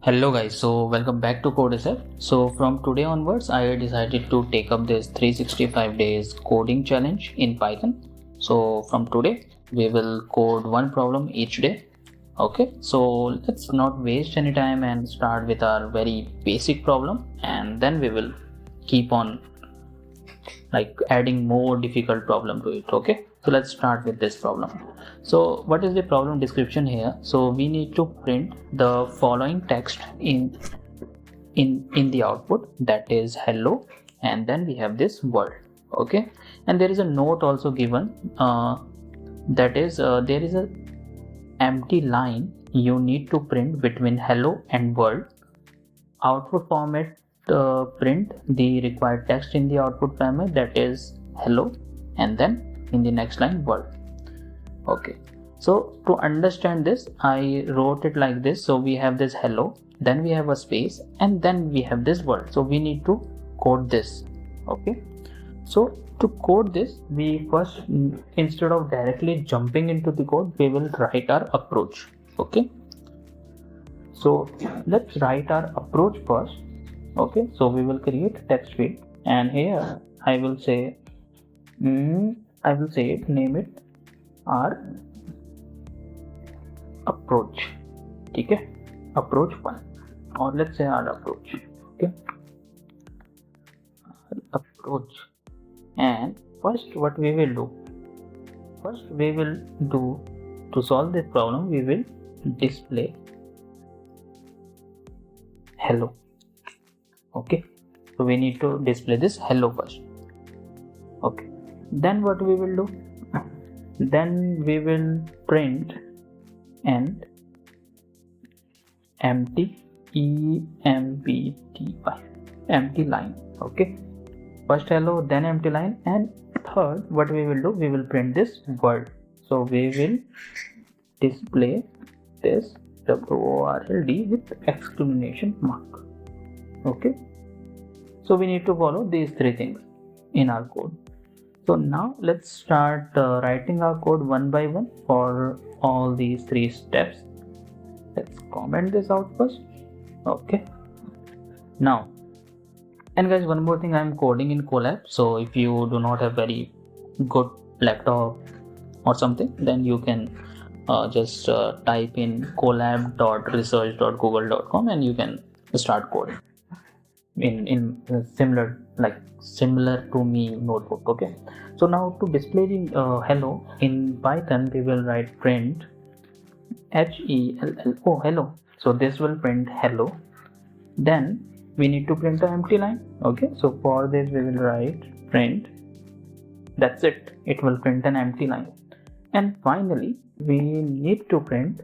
Hello guys, so welcome back to CodeSF. So from today onwards, I decided to take up this 365 days coding challenge in Python. So from today, we will code one problem each day. Okay, so let's not waste any time and start with our very basic problem, and then we will keep on adding more difficult problem to it. Okay, so let's start with this problem. So what is the problem description here? So we need to print the following text in the output, that is hello, and then we have this world. Okay, and there is a note also given, that is there is a empty line you need to print between hello and world. Output format, print the required text in the output format, that is hello, and then in the next line world. Okay, so to understand this, I wrote it like this. So we have this hello, then we have a space, and then we have this world. So we need to code this. Okay, so to code this, we first, instead of directly jumping into the code, we will write our approach. Okay, so let's write our approach first. Okay, so we will create text field, and here I will say name it our approach. Okay, approach 1, or let's say our approach. Okay, approach. And first what we will do to solve this problem, we will display hello. Okay, so we need to display this hello first. Okay, then what we will do, then we will print an empty empty line. Okay, first hello, then empty line, and third what we will do, we will print this world. So we will display this world with exclamation mark. Okay, so we need to follow these three things in our code. So now let's start writing our code one by one for all these three steps. Let's comment this out first. Okay, now, and guys, one more thing, I'm coding in Colab. So if you do not have very good laptop or something, then you can just type in colab.research.google.com and you can start coding in similar to me notebook. Okay, so now to display the hello in Python, we will write print hello, hello. So this will print hello. Then we need to print an empty line. Okay, so for this we will write print, that's it, it will print an empty line. And finally we need to print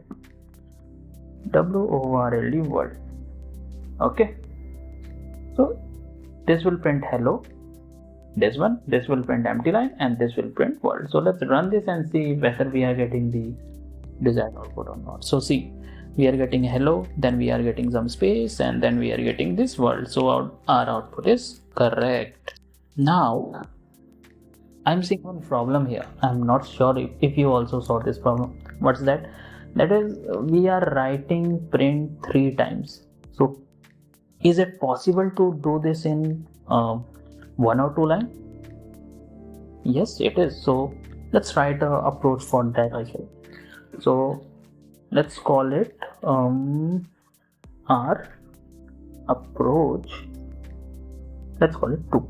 world. Okay, so this will print hello, this will print empty line, and this will print world. So let's run this and see whether we are getting the desired output or not. So see, we are getting hello, then we are getting some space, and then we are getting this world. So our output is correct. Now I'm seeing one problem here. I'm not sure if you also saw this problem. What's that? That is, we are writing print 3 times. So is it possible to do this in 1 or 2 lines? Yes, it is. So let's write an approach for that as well. So let's call it our approach, let's call it 2.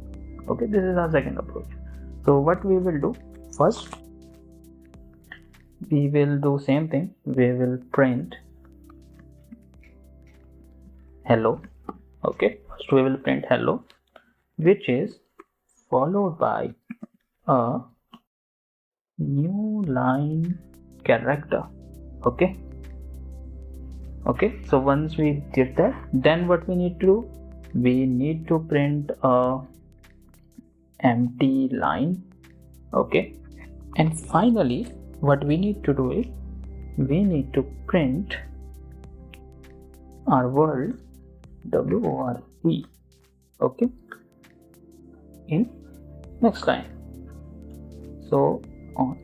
Okay, this is our second approach. So what we will do, first we will do same thing, we will print hello. Okay, first we will print hello, which is followed by a new line character. Okay, so once we did that, then what we need to do, we need to print a empty line. Okay, and finally what we need to do is, we need to print our world world. Okay, in next line. So on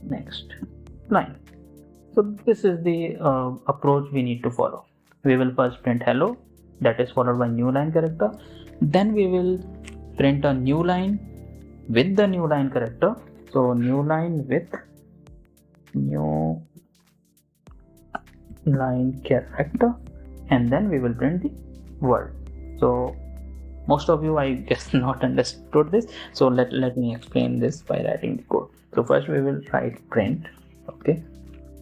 next line. So this is the approach we need to follow. we will first print hello, that is followed by new line character. Then we will print a new line with the new line character. So new line with new line character, and then we will print the word. So most of you, I guess, not understood this, so let me explain this by writing the code. So first we will write print. Okay,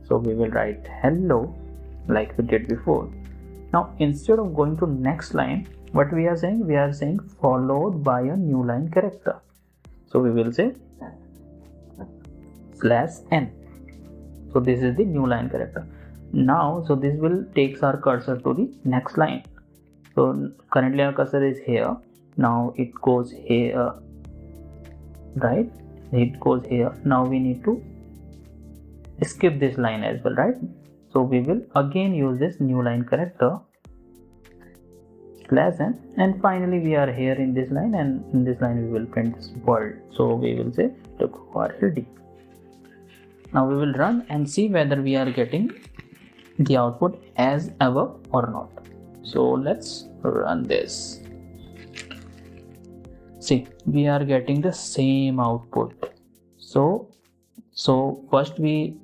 so we will write hello like we did before. Now instead of going to next line, what we are saying followed by a new line character. So we will say /n. So this is the new line character. Now, so this will takes our cursor to the next line. So currently our cursor is here. Now it goes here, right? It goes here. Now we need to skip this line as well, right? So we will again use this new line character /n, and finally we are here in this line, and in this line we will print this world. So we will say WRLD. Now we will run and see whether we are getting the output as above or not. So let's run this. See, we are getting the same output. So what we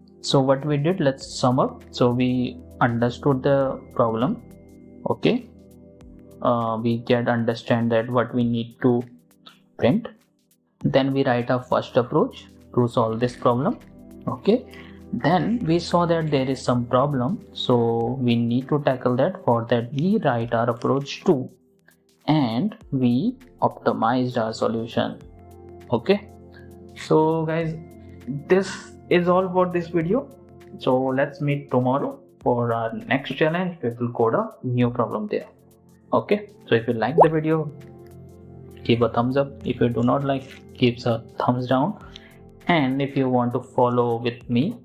did, let's sum up. So we understood the problem. Okay, we can understand that what we need to print. Then we write our first approach to solve this problem. Okay, then we saw that there is some problem, so we need to tackle that. For that we write our approach 2, and we optimized our solution. Okay, so guys, this is all for this video. So let's meet tomorrow for our next challenge. We will code a new problem there. Okay, so if you like the video, give a thumbs up. If you do not like, give a thumbs down. And if you want to follow with me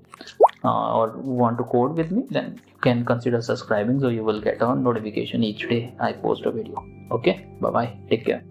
or want to code with me, then you can consider subscribing, so you will get a notification each day I post a video. Okay, bye bye, take care.